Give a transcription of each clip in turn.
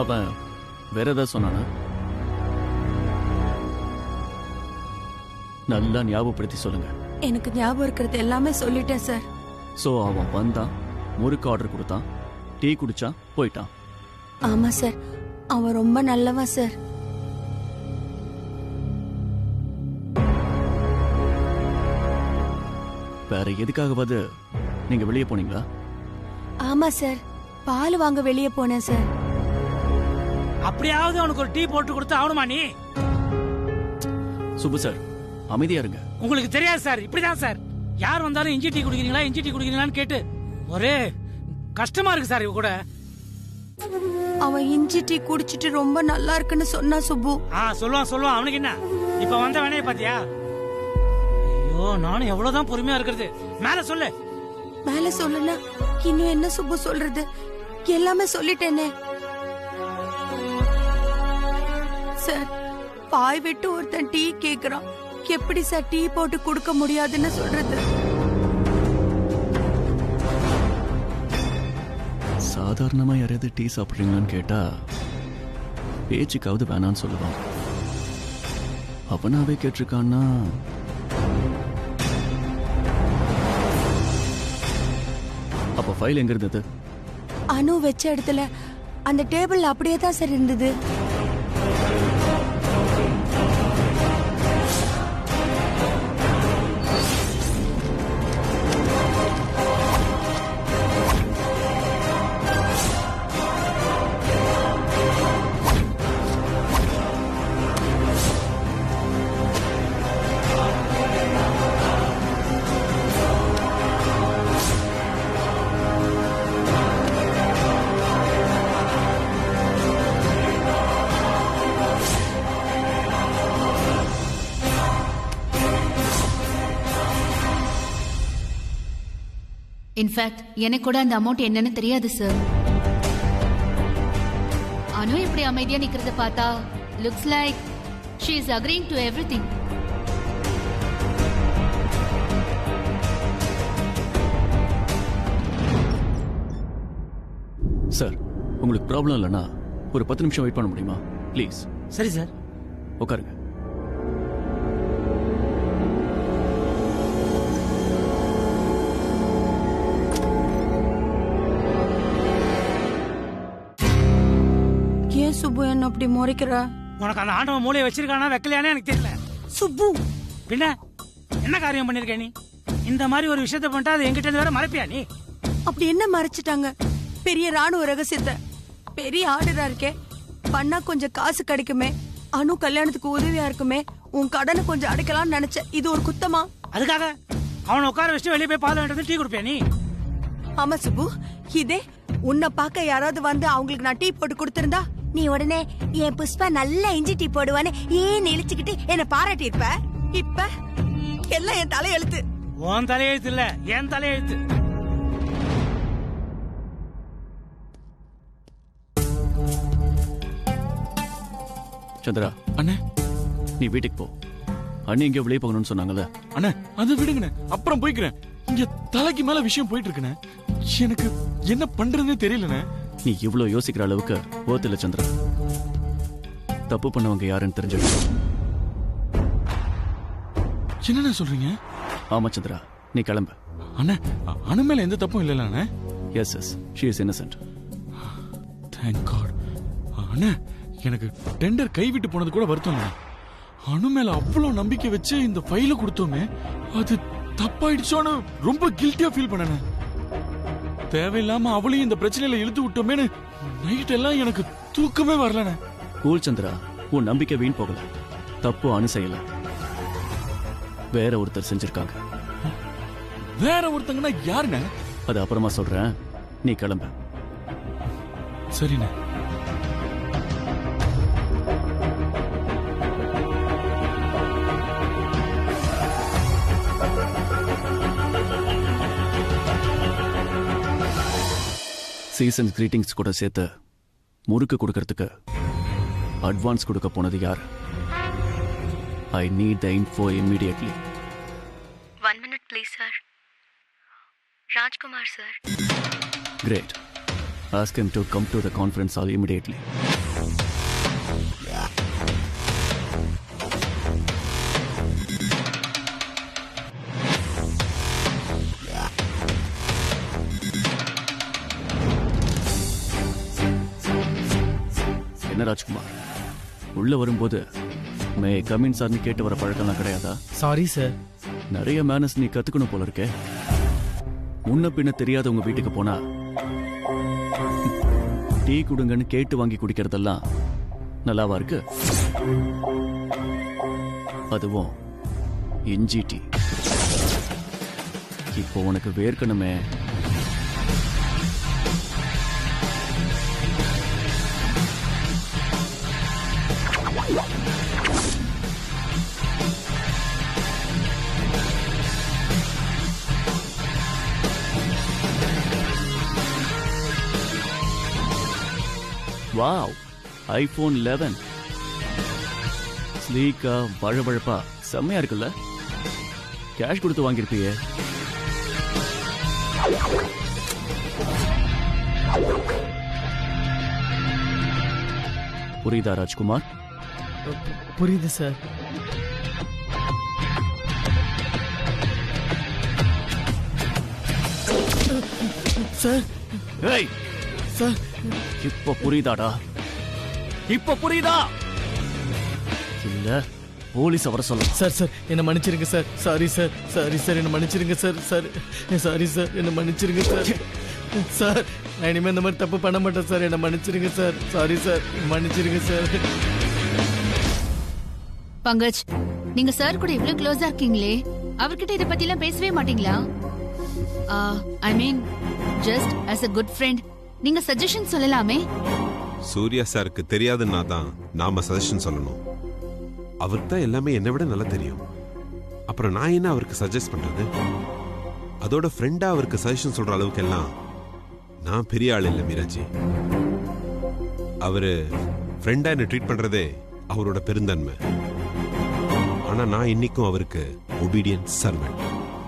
அவன் வேற ஏதாவது சொன்னானா? நல்லா ஞாபகப்படுத்தி சொல்லுங்க. எனக்கு ஞாபகம் இருக்கிறது எல்லாமே சொல்லிட்டேன் சார். சோ அவன் வந்தான், முறுக்கு ஆர்டர் கொடுத்தான், டீ குடிச்சான், போயிட்டான். ஆமா சார், அவன் ரொம்ப நல்லவன் சார். வேற எதுக்காகவாது நீங்க வெளியே போனீங்களா? ஆமா சார், பால் வாங்க வெளியே போனேன் சார். அப்படியாவது அவனுக்கு ஒரு டீ போட்டு கொடுத்து ஆகணுமா நீ? சுப்பு சார், அமைதியா இருங்க. உங்களுக்கு தெரியாது சார், இப்படிதான் சார். யார் வந்தாலும் இஞ்சி டீ குடிக்கிறீங்களா, இஞ்சி டீ குடிக்கிறீங்களான்னு கேட்டு ஒரே கஷ்டமா இருக்கு சார் இவ கூட. அவன் இஞ்சி டீ குடிச்சிட்டு ரொம்ப நல்லா இருக்குன்னு சொன்னா சுப்பு. சொல்லுவான். அவனுக்கு என்ன இப்ப வந்த வேணைய பாத்தியா? ஐயோ, நானும் எவ்வளவுதான் பொறுமையா இருக்கிறது. மேல சொல்லு. மேல சொல்லுனா இன்னும் என்ன சுப்பு சொல்றது? எல்லாமே சொல்லிட்டேனே சார். பாய் விட்டு ஒருத்தன் டீ கேக்குறான். எப்படி சார் டீ போட்டு கொடுக்க முடியாதுன்னு சொல்றது? சாதாரணமா யாராவது டீ சாப்பிடுறீங்களான்னு கேட்டா பேச்சுக்காவது வேணான்னு சொல்லுவாங்க. அவனாவே கேட்டிருக்கான்னா அப்ப ஃபைல் எங்க இருந்தது? அனு வச்ச இடத்துல அந்த டேபிள் அப்படியே தான் சார் இருந்தது. இன்ஃபேக்ட் எனக்கு கூட அந்த அமௌண்ட் என்னன்னு தெரியாது சார். அனு இப்படி அமைதியா நிக்கிறத பார்த்தா looks like she is agreeing to everything. Sir, உங்களுக்கு ப்ராப்ளம் இல்லைன்னா ஒரு 10 நிமிஷம் வெயிட் பண்ண முடியுமா ப்ளீஸ்? சரி சார், உட்காருங்க. ஏன் சுப்பு என்ன அப்படி முறைக்கிற? உனக்கு அந்த ஆண்டவன் மூளையை வச்சிருக்கானா வைக்கலையானே எனக்கு தெரியல. சுப்பு, பின்ன என்ன காரியம் பண்ணிருக்க நீ? இந்த மாதிரி ஒரு விஷயத்த பண்ணிட்டா அது எங்கிட்ட இருந்து வேற மறைப்பியா நீ? அப்படி என்ன மறைச்சிட்டாங்க? பெரிய ராணுவ ரகசியத்தை. பெரிய ஆர்டரா இருக்கே, பண்ணா கொஞ்சம் காசு கிடைக்குமே, அனு கல்யாணத்துக்கு உதவியா இருக்குமே, உன் கடனை கொஞ்சம் அடைக்கலாம்னு நினைச்ச. இது ஒரு குத்தமா? அதுக்காக அவனை உட்கார வச்சுட்டு வெளியே போய் பால் வேண்டது டீ கொடுப்பியா நீ? ஆமா சுப்பு, இதே உன்னை பார்க்க யாராவது வந்து அவங்களுக்கு நான் டீ போட்டு கொடுத்திருந்தா நீ உடனே என் புஷ்பா நல்லா இஞ்சி டீ போடுவான்னு ஏன் இழிச்சுக்கிட்டு என்ன பாராட்டி இருப்ப. இப்ப எல்லாம் என் தலையெழுத்து. உன் தலையெழுத்து இல்ல, என் தலையெழுத்து. சந்திரா அண்ணே, நீ வீட்டுக்கு போ. அண்ணி இங்க வெளியே போகணும்னு சொன்னாங்கல்ல? அண்ணே அது விடுங்கண்ணே, அப்புறம் போய்க்கிறேன். இங்க தலைக்கு மேல விஷயம் போயிட்டு இருக்குண்ணே. எனக்கு என்ன பண்றதுன்னே தெரியலண்ணே. நீ இவ்வளவு யோசிக்கிற அளவுக்கு ஓத்துல சந்திரா. தப்பு பண்ணவங்க யாருன்னு தெரிஞ்சுக்கணும். என்னண்ணே சொல்றீங்க? ஆமா சந்திரா, நீ கிளம்பு. அண்ணே, அனு மேல எந்த தப்பும் இல்லல அண்ணே? Yes yes, she is innocent. Thank God. அண்ணே, எனக்கு டெண்டர் கைவிட்டு போனது கூட வருத்தம் இல்ல. அனு மேல அவ்வளவு நம்பிக்கை வச்சு இந்த ஃபைல கொடுத்தோமே, அது தப்பாயிடுச்சோன்னு ரொம்ப கில்ட்டியா ஃபீல் பண்ணனே. தேவையில்லாம அவளையும் இந்த பிரச்சனையில இழுத்து விட்டோமேனு நைட் எல்லாம் எனக்கு தூக்கமே வரலனே. கூல் சந்திரா, உன் நம்பிக்கை வீண் போகல. தப்பு அனு செய்யல, வேற ஒருத்தர் செஞ்சிருக்காங்க. வேற ஒருத்தங்கன்னா யாருண்ணே? அது அப்புறமா சொல்றேன், நீ கிளம்பு. சரிண்ணே. சீசன்ஸ் கிரீட்டிங்ஸ் கூட சேர்த்து முறுக்கு கொடுக்கறதுக்கு அட்வான்ஸ் கொடுக்க போனது யார்? I need the info immediately. 1 minute please sir. Rajkumar sir. Great. Ask him to come to the conference hall immediately. என்ன ராஜ்குமார், உள்ள வரும்போது மே கமின் சார்னு கேட்டு வர பழக்கம்லாம் கிடையாதா? Sorry sir. நிறைய மேனஸ் நீ கத்துக்கணும் போல இருக்கே. முன்ன பின்ன தெரியாத உங்க வீட்டுக்கு போனா டீ குடுங்கன்னு கேட்டு வாங்கி குடிக்கிறதெல்லாம் நல்லாவா இருக்கு? அதுவும் இஞ்சி டீ. இப்போ உனக்கு வேர்க்கணுமே. வாவ், ஐபோன் 11 ஸ்லீக்கா பழபழப்பா செம்மையா இருக்குல்ல? கேஷ் கொடுத்து வாங்கியிருப்பியே. புரியுதா ராஜ்குமார்? புரியுது சார். சார் ஏய் சார் இப்ப புரியுதாடா? இப்ப புரியுதா? இல்ல போலீஸ் வர சொல்ல. சார் சார் என்ன மன்னிச்சிருங்க sir. Sorry sir. Sorry sir என்ன மன்னிச்சிருங்க சார். சார் சாரி சார் என்ன மன்னிச்சிருங்க சார். சார் நான் இனிமே இந்த மாதிரி தப்பு பண்ண மாட்டேன் சார். என்ன மன்னிச்சிருங்க சார். சாரி சார் மன்னிச்சிருங்க சார். பங்கஜ், நீங்க சார் கூட இவ்ளோ க்ளோஸா இருக்கீங்களே, அவர்கிட்ட இத பத்தி எல்லாம் பேசவே மாட்டீங்களா? I mean just as a good friend நீங்க சஜஷன் சொல்லலாமே. சூர்யா சாருக்கு தெரியாதுன்னா தான் நாம சஜஷன் சொல்லணும். அவருக்கு தான் எல்லாமே என்னை விட நல்லா தெரியும். அப்புறம் நான் என்ன அவருக்கு சஜஸ்ட் பண்றது? அதோட ஃப்ரெண்டா அவருக்கு சஜஷன் சொல்ற அளவுக்கு எல்லாம் நான் பெரிய ஆள் இல்லை மீராஜி. அவரு ஃப்ரெண்டா என்ன ட்ரீட் பண்றதே அவரோட பெருந்தன்மை. ஆனா நான் இன்னைக்கும் அவருக்கு obedient servant.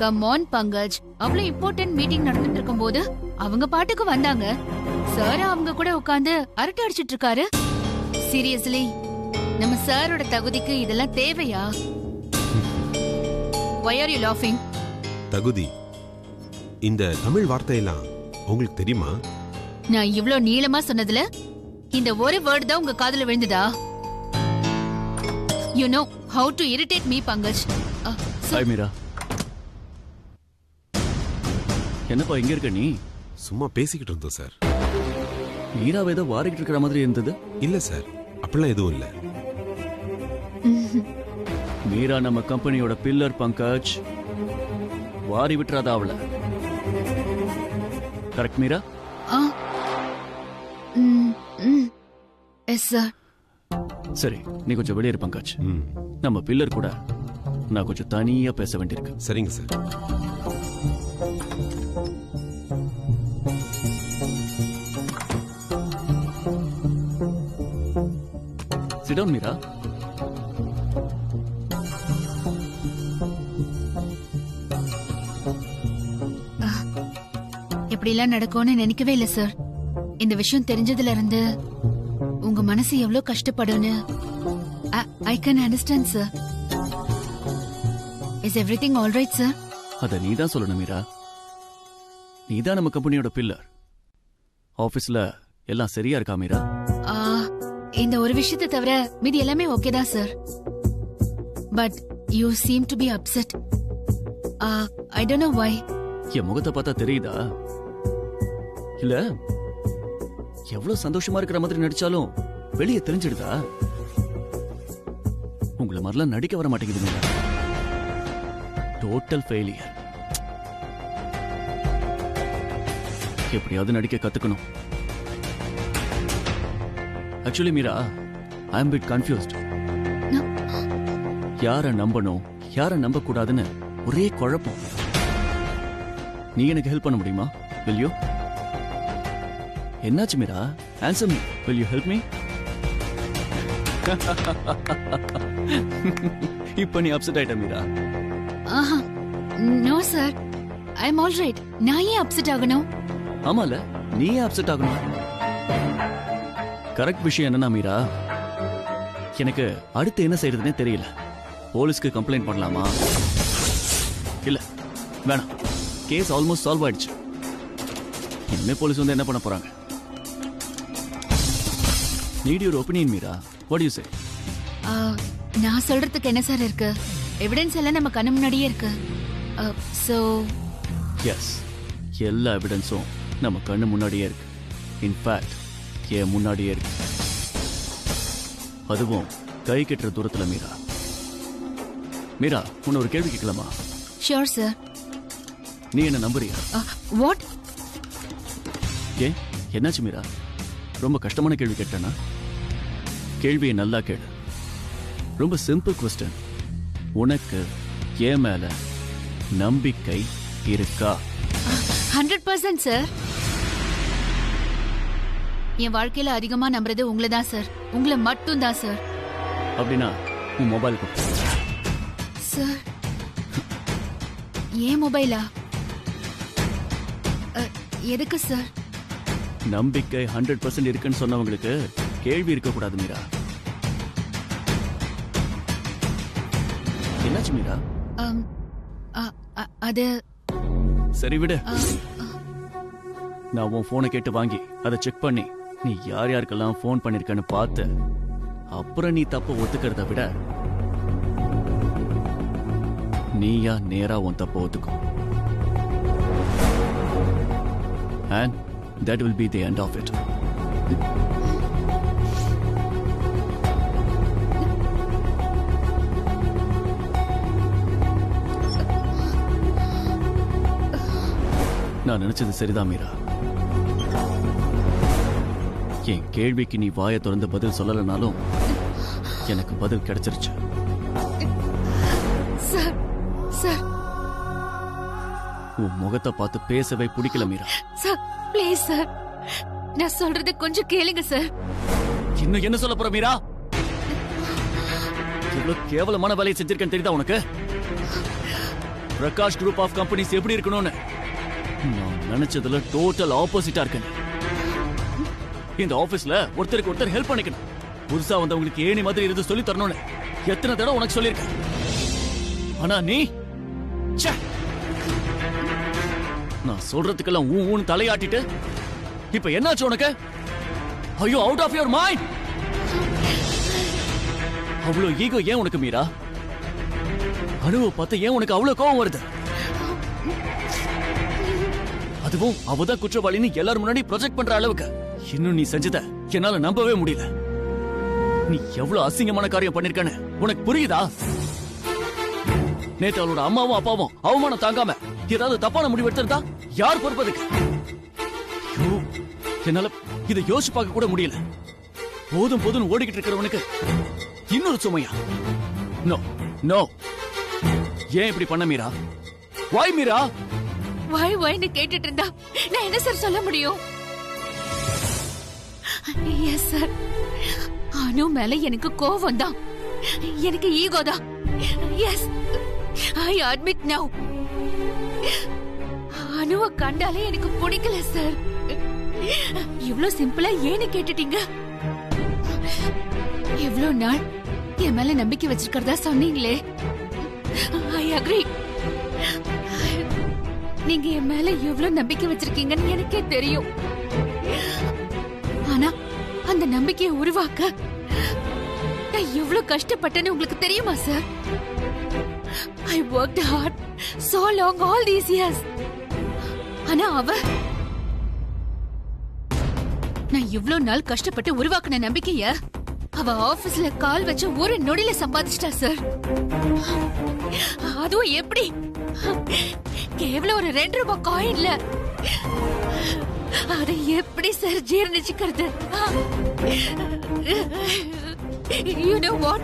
Come on Pankaj, அவ்வளவு இம்பார்ட்டன்ட் மீட்டிங் நடந்துட்டு இருக்கும்போது அவங்க பாட்டுக்கு வந்தாங்க. சார் அவங்க கூட உட்கார்ந்து அரட்டை அடிச்சிட்டு இருக்காரு. சீரியஸ்லி நம்ம சாரோட தகுதிக்கு இதெல்லாம் தேவையா? Why are you laughing? தகுதி, இந்த தமிழ் வார்த்தையெல்லாம் உங்களுக்கு தெரியுமா? நான் இவ்ளோ நீளமா சொன்னதுல இந்த ஒரு வேர்ட் தான் உங்க காதுல விழுந்ததா? You know how to irritate me, Pankaj. Hi Meera. என்னப்பா இங்க இருக்க நீ? சும்மா பேசிக்கிட்டு இருந்தோம் சார். மீராவை ஏதோ வாரிக்கிட்டு இருக்கிற மாதிரி இருந்தது. இல்ல சார், அப்படிலாம் எதுவும் இல்ல. மீரா நம்ம கம்பெனியோட பில்லர் பங்கஜ். வாரி விட்டுறாதா அவள? கரெக்ட் மீரா? Yes sir. சரி, நீ கொஞ்சம் வெளியே இரு பங்கஜ். ம், நம்ம பில்லர் கூட நான் கொஞ்சம் தனியா பேச வேண்டியிருக்கு. சரிங்க சார். Sit down, Meera. இப்படி எல்லாம் நடக்கும்னு நினைக்கவே இல்ல சார். இந்த விஷயம் தெரிஞ்சதுல இருந்து உங்க மனசு எவ்வளவு கஷ்டப்படும்னு I can understand sir. Is everything all right sir? அத நீ தான் சொல்லணும் மீரா. நீ தான் நம்ம கம்பெனியோட பில்லர். ஆபீஸ்ல எல்லாம் சரியா இருக்கா மீரா? இந்த ஒரு விஷயத்தை தவிர மீதி எல்லாமே ஓகே தான் sir. But you seem to be upset. I don't know why. என் முகத்தை பார்த்தா தெரியுதா? இல்ல எவ்வளவு சந்தோஷமா இருக்கிற மாதிரி நடிச்சாலும் வெளியே தெரிஞ்சிடுதா? உங்களை மாதிரிலாம் நடிக்க வர மாட்டேங்குது மீரா. Total failure. எப்படியாவது நடிக்க கத்துக்கணும். ஆக்சுவலி மீரா, ஐ அம் பிட் கன்ஃபியூஸ்ட். யாரை நம்பணும் யாரை நம்ப கூடாதுன்னு ஒரே குழப்பம். நீ எனக்கு ஹெல்ப் பண்ண முடியுமா? will you? என்னாச்சு Meera? Answer me. will you help me? இப்ப நீ அப்செட் ஆயிட்ட மீரா. நோ சார், ஐ அம் ஆல் ரைட். நான் ஏன் அப்செட் ஆகணும்? ஆமால, நீ ஏன் அப்செட் ஆகணும்? கரெக்ட் விஷயம் என்னன்னா மீரா, எனக்கு அடுத்து என்ன செய்யறதுன்னே தெரியல. போலீஸ்க்கு கம்ப்ளைண்ட் பண்ணலாமா? இல்ல வேணாம், கேஸ் ஆல்மோஸ்ட் சால்வ் ஆயிடுச்சு. இனிமே போலீஸ் வந்து என்ன பண்ண போறாங்க? Need your opinion Meera. What you say? நான் சொல்றதுக்கு என்ன சார் இருக்கு? எவிடன்ஸ் எல்லாம் நம்ம கண்ணு முன்னாடியே இருக்கு. சோ எஸ், எல்லா எவிடன்ஸும் நம்ம கண்ணு முன்னாடியே இருக்கு. இன்ஃபேக்ட் என் முன்னாடியே இருக்கு. அதுவும் கை கட்டுற தூரத்துல. மீரா மீரா, உன்னை ஒரு கேள்வி கேட்கலாமா? Sure sir. நீ என்ன நம்புறியா? வாட்? ஏன், என்னாச்சு மீரா? ரொம்ப கஷ்டமான கேள்வி கேட்டேனா? கேள்வியை நல்லா கேளு. ரொம்ப சிம்பிள் கொஸ்டின். உனக்கு என் மேல நம்பிக்கை இருக்கா? 100% சார். என் வாழ்க்கையில அதிகமா நம்புறது உங்களை தான் சார். உங்களை மட்டும் தான் சார். அப்படின்னா உன் மொபைல் கொடு. சார், ஏன் மொபைலா? எதுக்கு சார்? நம்பிக்கை 100% இருக்குன்னு சொன்னவங்களுக்கு கேள்வி இருக்கக்கூடாது மீரா. என்னாச்சு மீரா? அது சரி விடு. நான் உன் போனை கேட்டு வாங்கி அதை செக் பண்ணி நீ யார் யாருக்கெல்லாம் போன் பண்ணிருக்கன்னு பார்த்து அப்புறம் நீ தப்ப ஒத்துக்கிறத விட நீயா நேரா உன் தப்ப ஒத்துக்கும். And that will be the end of it. நான் நினைச்சது சரிதான் மீரா. என் கேள்விக்கு நீ வாயை திறந்து பதில் சொல்லலனாலும் எனக்கு பதில் கிடைச்சிருச்சு. சார், சார், உன் முகத்தை பார்த்து பேசவே பிடிக்கல மீரா. சார், ப்ளீஸ் சார், நான் சொல்றது கொஞ்சம் கேளுங்க சார். இன்னும் என்ன சொல்ல போற மீரா? இவ்வளவு கேவலமான வேலையை செஞ்சிருக்கேன்னு தெரியுதா உனக்கு? பிரகாஷ் குரூப் ஆஃப் கம்பெனிஸ் எப்படி இருக்கணும்னு நான் நினைச்சதுல டோட்டல் ஆப்போசிட்டா இருக்கேன். இந்த ஆபீஸ்ல ஒருத்தருக்கு ஒருத்தர் ஹெல்ப் பண்ணிக்கணும். புதுசா வந்தவங்களுக்கு ஏணி மாதிரி இருந்து சொல்லி தரணும்னு எத்தனை தடவை உனக்கு சொல்லியிருக்கேன். ஆனா நீ நான் சொல்றதுக்கெல்லாம் ஊன்னு தலையாட்டிட்டு இப்ப என்னாச்சு உனக்கு? Are you out of your mind? அவ்வளவு ஈகோ ஏன் உனக்கு மீரா? அனுவை பார்த்து ஏன் உனக்கு அவ்வளவு கோவம் வருது? அதுவும் அவதான் குற்றவாளின்னு எல்லாரும் முன்னாடி ப்ரொஜெக்ட் பண்ற அளவுக்கு இன்னும் நீ செஞ்சத என்னால நம்பவே முடியல. நீ எவ்வளவு அசிங்கமான காரியம் பண்ணிருக்கன்னு உனக்கு புரியுதா? நேத்து அவளோட அம்மாவும் அப்பாவும் அவமானம் தாங்காம ஏதாவது தப்பான முடிவு எடுத்திருந்தா யார் பொறுப்பதுக்கு? என்னால இதை யோசிச்சு பார்க்க கூட முடியல. போதும் போதும் ஓடிக்கிட்டு இருக்கிறவனுக்கு இன்னொரு சுமையா? No no. ஏன் இப்படி பண்ண மீரா? வாய் மீரா? வாய்னு கேட்டுட்டு இருந்தா நான் என்ன சார் சொல்ல முடியும்? எஸ் சார், அனு மேல எனக்கு கோவம் தான், எனக்கு ஈகோ தான். எஸ், ஐ அட்மிட் நவ். அனுவை கண்டாலே எனக்கு பிடிக்கல சார். இவ்ளோ சிம்பிளா ஏன்னு கேட்டுட்டீங்க? இவ்ளோ நாள் என் மேல நம்பிக்கை வச்சிருக்கிறதா சொன்னீங்களே, ஐ அக்ரி. நீங்க என் மேல எவ்வளவு நம்பிக்கை வச்சிருக்கீங்கன்னு எனக்கே தெரியும். ஆனா அந்த நம்பிக்கையை உருவாக்க நான் எவ்வளவு கஷ்டப்பட்டேன்னு உங்களுக்கு தெரியுமா sir? I worked hard so long all these years. ஆனா நான் இவ்ளோ நாள் கஷ்டப்பட்டு உருவாக்குன நம்பிக்கைய அவ ஆபீஸ்ல கால் வச்சு ஒரு நொடியில சம்பாதிச்சிட்டா சார். அதுவும் எப்படி? கேவலம் ஒரு 2 ரூபாய் காயின்ல. அதை எப்படி sir ஜீர்ணிச்சுக்கிறது? You know what?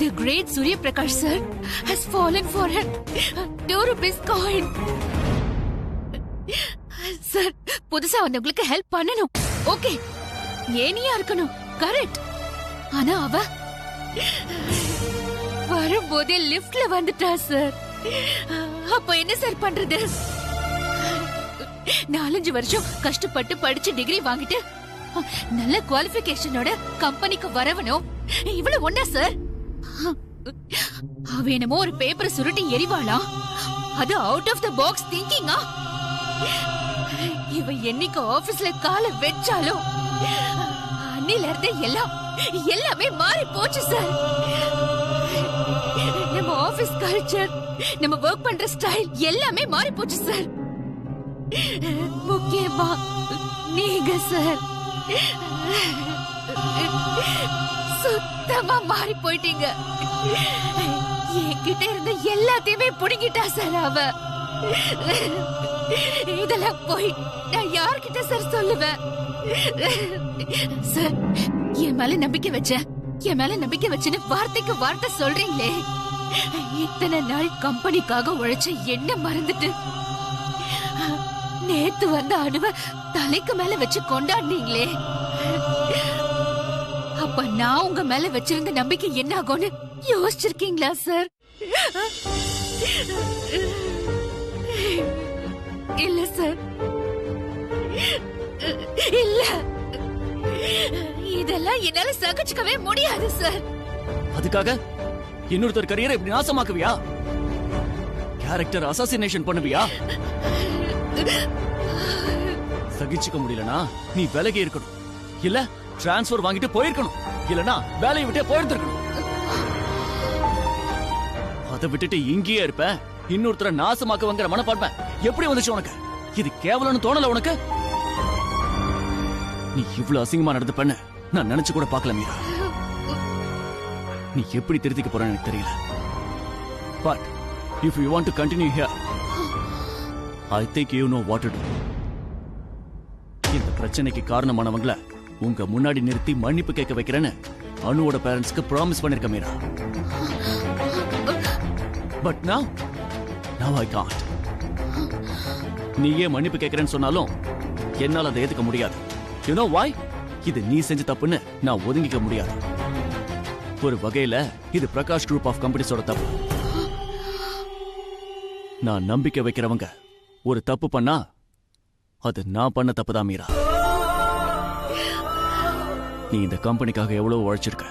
The great Surya Prakash sir has fallen for a 2 rupees coin. Sir, புதுசா வந்தவங்களுக்கு ஹெல்ப் பண்ணணும், ஓகே, ஏனியா இருக்கணும், கரெக்ட். ஆனா அவ வரும்போதே லிஃப்ட்ல வந்துட்டா சார். அப்ப என்ன சார் பண்றது? 4-5 வருஷம் கஷ்டப்பட்டு படிச்சு டிகிரி வாங்கிட்டு நல்ல குவாலிஃபிகேஷனோட கம்பெனிக்கு வரவனும் இவ்வளவு ஒண்ணா சார்? அவ என்னமோ ஒரு பேப்பரை சுருட்டி எரிவாளா? அது அவுட் ஆஃப் த பாக்ஸ் திங்கிங்கா? இவ என்னைக்கு ஆபீஸ்ல காலை வெச்சாலும் அன்னில இருந்து எல்லாமே மாறி போச்சு சார். நம்ம ஆபீஸ் கல்ச்சர், நம்ம வர்க் பண்ற ஸ்டைல் எல்லாமே மாறி போச்சு சார். முக்கியமா நீங்க சார் சுத்தமா மாறி போயிட்டீங்க. என்கிட்ட இருந்த எல்லாத்தையுமே புடுங்கிட்டா சார் அவ. இதெல்லாம் போய் நான் யார்கிட்ட சார் சொல்லுவேன்? சார், என் மேல நம்பிக்கை வச்சுன்னு வார்த்தைக்கு வார்த்தை சொல்றீங்களே. இத்தனை நாள் கம்பெனிக்காக உழைச்ச என்ன மறந்துட்டு நேத்து வந்த அணுவ தலைக்கு மேல வச்சு கொண்டாடினீங்களே. அப்ப நான் உங்க மேல வச்சிருந்த நம்பிக்கை என்ன ஆகும்னு யோசிச்சிருக்கீங்களா சார்? இல்ல சார், இல்ல. இதெல்லாம் என்னால சகிச்சுக்கவே முடியாது சார். அதுக்காக இன்னொருத்தர் கரியரை இப்படி நாசமாக்குவியா? கேரக்டர் அசாசினேஷன் பண்ணுவியா? சகிச்சுக்க முடியலனா நீ விலகி இருக்கணும், இல்ல டிரான்ஸ்பர் வாங்கிட்டு போயிருக்கணும், இல்லனா வேலையை விட்டே போயிருந்திருக்கணும். அதை விட்டுட்டு இங்கேயே இருப்ப. இன்னொருத்தரை நாசமாக்குவங்கிற மனப்பான்மை எப்படி வந்துச்சு உனக்கு? இது கேவலம்னு தோணல உனக்கு? நீ இவ்வளவு அசிங்கமா நடந்து பண்ண நான் நினைச்சு கூட பார்க்கல மீரா. நீ எப்படி திருத்திக்க போறன்னு எனக்கு தெரியல. But if you want to continue here, I think you know what to do. இந்த பிரச்சனைக்கு காரணமானவங்கள உங்க முன்னாடி நிறுத்தி மன்னிப்பு கேட்க வைக்கிறேன்னு அனுவோட பேரண்ட்ஸ்க்கு ப்ராமிஸ் பண்ணிருக்க Meera. But now I can't. நீயே மன்னிப்பு கேட்கிறேன்னு சொன்னாலும் என்னால அதை ஏத்துக்க முடியாது. You know why? இது நீ செஞ்ச தப்புன்னு நான் ஒதுங்கிக்க முடியாது. ஒரு வகையில இது பிரகாஷ் குரூப் ஆஃப் கம்பெனிஸோட தப்பு. நான் நம்பிக்கை வைக்கிறவங்க ஒரு தப்பு பண்ணா அது நான் பண்ண தப்புதான் மீரா. நீ இந்த கம்பெனிக்காக எவ்வளவு உழைச்சிருக்க.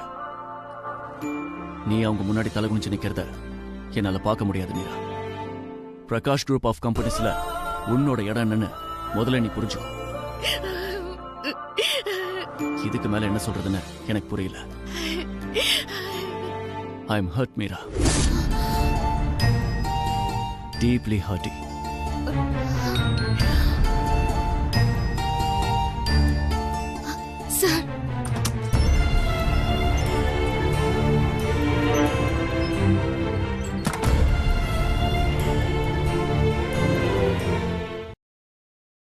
நீ அவங்க முன்னாடி தலை குனிஞ்சு நிக்கிறத என்னால பார்க்க முடியாது மீரா. பிரகாஷ் குரூப் ஆஃப் கம்பெனிஸ்ல உன்னோட இடம் என்னன்னு முதல்ல நீ புரிஞ்சுக்கோ. இதுக்கு மேல என்ன சொல்றதுன்னு எனக்கு புரியல. I am hurt, Meera. Deeply hurting.